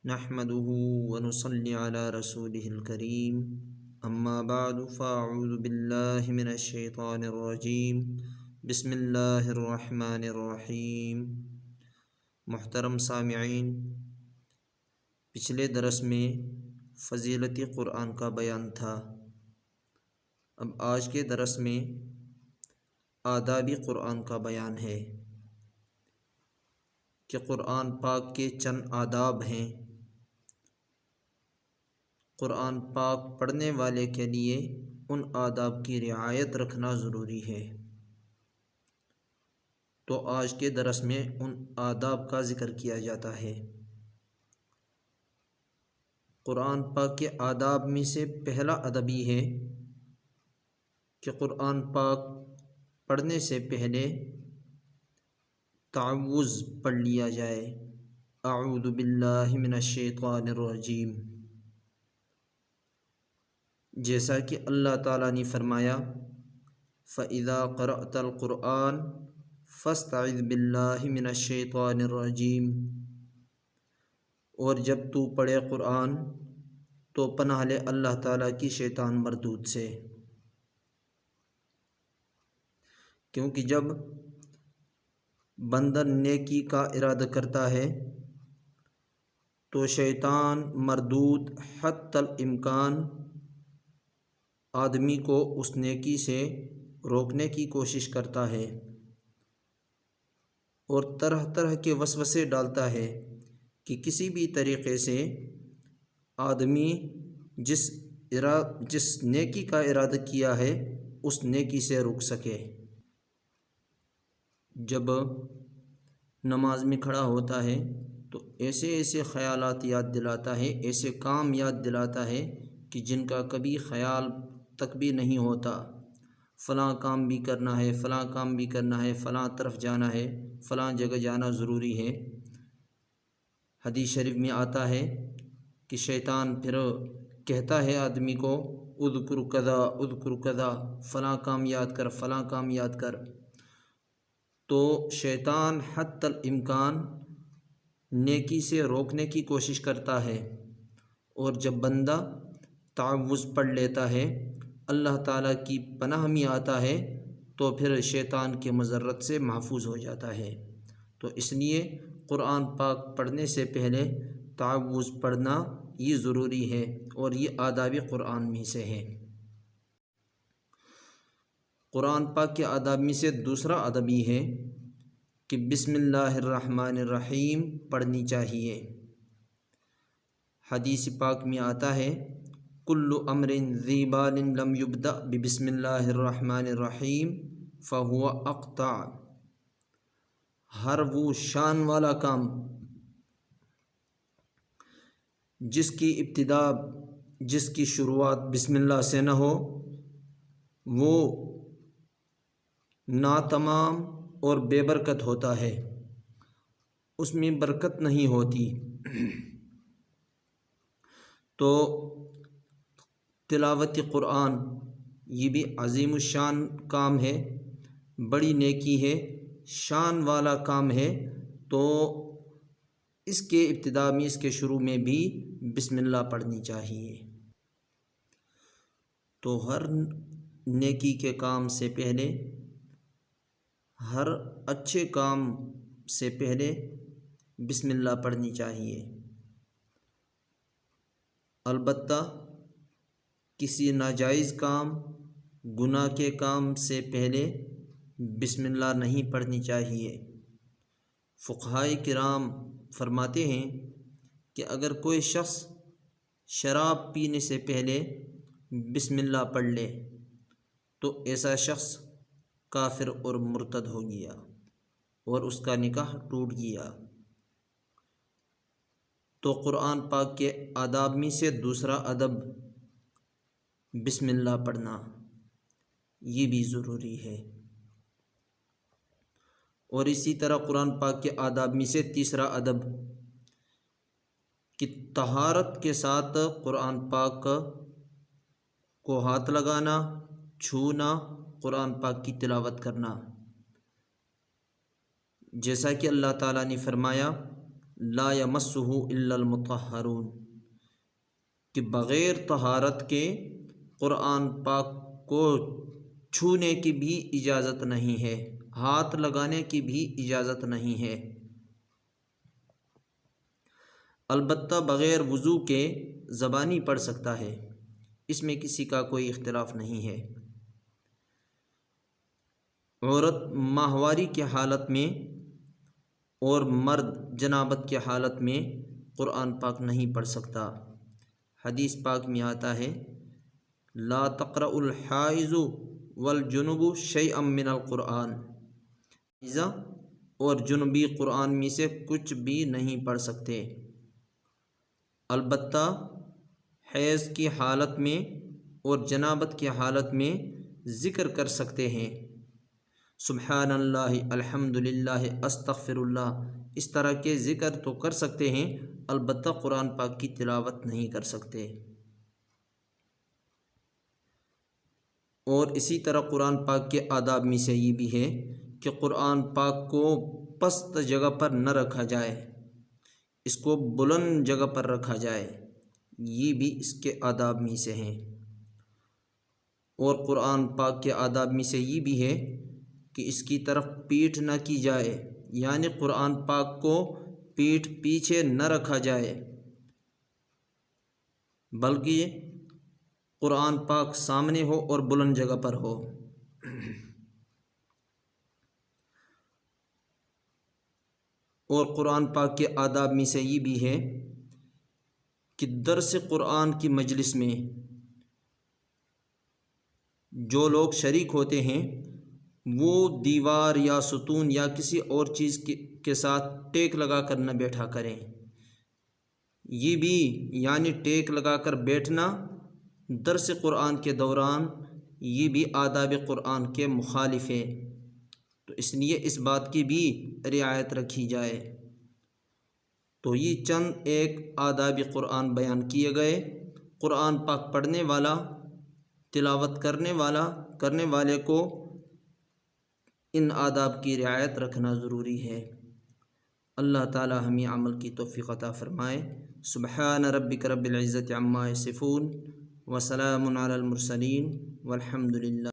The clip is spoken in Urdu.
نحمده ونصلي على رسوله الكريم اما بعد فاعوذ بالله من الشیطان الرجیم بسم اللہ الرحمن الرحیم۔ محترم سامعین، پچھلے درس میں فضیلت قرآن کا بیان تھا۔ اب آج کے درس میں آداب قرآن کا بیان ہے کہ قرآن پاک کے چند آداب ہیں۔ قرآن پاک پڑھنے والے کے لیے ان آداب کی رعایت رکھنا ضروری ہے۔ تو آج کے درس میں ان آداب کا ذکر کیا جاتا ہے۔ قرآن پاک کے آداب میں سے پہلا ادب یہ ہے کہ قرآن پاک پڑھنے سے پہلے تعوذ پڑھ لیا جائے، اعوذ باللہ من الشیطان الرجیم، جیسا کہ اللہ تعالیٰ نے فرمایا فَإِذَا قَرَأْتَ الْقُرْآنَ فَاسْتَعِذْ بِاللَّهِ مِنَ الشَّيْطَانِ الرَّجِيمِ، اور جب تو پڑھے قرآن تو پناہ لے اللہ تعالیٰ کی شیطان مردود سے، کیونکہ جب بندہ نیکی کا ارادہ کرتا ہے تو شیطان مردود حتی الامکان آدمی کو اس نیکی سے روکنے کی کوشش کرتا ہے اور طرح طرح کے وسوسے ڈالتا ہے کہ کسی بھی طریقے سے آدمی جس نیکی کا ارادہ کیا ہے اس نیکی سے رک سکے۔ جب نماز میں کھڑا ہوتا ہے تو ایسے خیالات یاد دلاتا ہے، ایسے کام یاد دلاتا ہے کہ جن کا کبھی خیال تک بھی نہیں ہوتا۔ فلاں کام بھی کرنا ہے، فلاں کام بھی کرنا ہے، فلاں طرف جانا ہے، فلاں جگہ جانا ضروری ہے۔ حدیث شریف میں آتا ہے کہ شیطان پھر کہتا ہے آدمی کو اذکر کذا اذکر کذا، فلاں کام یاد کر، فلاں کام یاد کر۔ تو شیطان حتی الامکان نیکی سے روکنے کی کوشش کرتا ہے، اور جب بندہ تعوذ پڑھ لیتا ہے، اللہ تعالیٰ کی پناہ میں آتا ہے، تو پھر شیطان کے مضرت سے محفوظ ہو جاتا ہے۔ تو اس لیے قرآن پاک پڑھنے سے پہلے تعوذ پڑھنا یہ ضروری ہے، اور یہ آداب قرآن میں سے ہے۔ قرآن پاک کے آداب میں سے دوسرا ادب یہ ہے کہ بسم اللہ الرحمن الرحیم پڑھنی چاہیے۔ حدیث پاک میں آتا ہے کل امر ذی بال لم یبدأ ببسم اللہ الرحمن الرحیم فہو اقطع، ہر وہ شان والا کام جس کی ابتدا، جس کی شروعات بسم اللہ سے نہ ہو، وہ ناتمام اور بے برکت ہوتا ہے، اس میں برکت نہیں ہوتی۔ تو تلاوت قرآن یہ بھی عظیم الشان کام ہے، بڑی نیکی ہے، شان والا کام ہے۔ تو اس کے ابتدا میں، اس کے شروع میں بھی بسم اللہ پڑھنی چاہیے۔ تو ہر نیکی کے کام سے پہلے، ہر اچھے کام سے پہلے بسم اللہ پڑھنی چاہیے۔ البتہ کسی ناجائز کام، گناہ کے کام سے پہلے بسم اللہ نہیں پڑھنی چاہیے۔ فقہائے کرام فرماتے ہیں کہ اگر کوئی شخص شراب پینے سے پہلے بسم اللہ پڑھ لے تو ایسا شخص کافر اور مرتد ہو گیا اور اس کا نکاح ٹوٹ گیا۔ تو قرآن پاک کے آداب میں سے دوسرا ادب بسم اللہ پڑھنا، یہ بھی ضروری ہے۔ اور اسی طرح قرآن پاک کے آداب میں سے تیسرا ادب کہ طہارت کے ساتھ قرآن پاک کو ہاتھ لگانا، چھونا، قرآن پاک کی تلاوت کرنا، جیسا کہ اللہ تعالیٰ نے فرمایا لا یمسہ الا المطہرون، کہ بغیر طہارت کے قرآن پاک کو چھونے کی بھی اجازت نہیں ہے، ہاتھ لگانے کی بھی اجازت نہیں ہے۔ البتہ بغیر وضو کے زبانی پڑھ سکتا ہے، اس میں کسی کا کوئی اختلاف نہیں ہے۔ عورت ماہواری کی حالت میں اور مرد جنابت کی حالت میں قرآن پاک نہیں پڑھ سکتا۔ حدیث پاک میں آتا ہے لا تقرأ الحائض والجنب شیئا من القرآن، حائضہ اور جنبی قرآن میں سے کچھ بھی نہیں پڑھ سکتے، البتہ حیض کی حالت میں اور جنابت کی حالت میں ذکر کر سکتے ہیں، سبحان اللہ، الحمد للہ، استغفر اللہ، اس طرح کے ذکر تو کر سکتے ہیں، البتہ قرآن پاک کی تلاوت نہیں کر سکتے۔ اور اسی طرح قرآن پاک کے آداب میں سے یہ بھی ہے کہ قرآن پاک کو پست جگہ پر نہ رکھا جائے، اس کو بلند جگہ پر رکھا جائے، یہ بھی اس کے آداب میں سے ہیں۔ اور قرآن پاک کے آداب میں سے یہ بھی ہے کہ اس کی طرف پیٹھ نہ کی جائے، یعنی قرآن پاک کو پیٹھ پیچھے نہ رکھا جائے، بلکہ قرآن پاک سامنے ہو اور بلند جگہ پر ہو۔ اور قرآن پاک کے آداب میں سے یہ بھی ہے کہ درس قرآن کی مجلس میں جو لوگ شریک ہوتے ہیں وہ دیوار یا ستون یا کسی اور چیز کے ساتھ ٹیک لگا کر نہ بیٹھا کریں، یہ بھی یعنی ٹیک لگا کر بیٹھنا درس قرآن کے دوران یہ بھی آداب قرآن کے مخالف ہے، تو اس لیے اس بات کی بھی رعایت رکھی جائے۔ تو یہ چند ایک آداب قرآن بیان کیے گئے۔ قرآن پاک پڑھنے والا، تلاوت کرنے والے کو ان آداب کی رعایت رکھنا ضروری ہے۔ اللہ تعالی ہمیں عمل کی توفیق عطا فرمائے۔ سبحان ربک رب العزت عما یصفون وسلام علی المرسلین والحمد للہ۔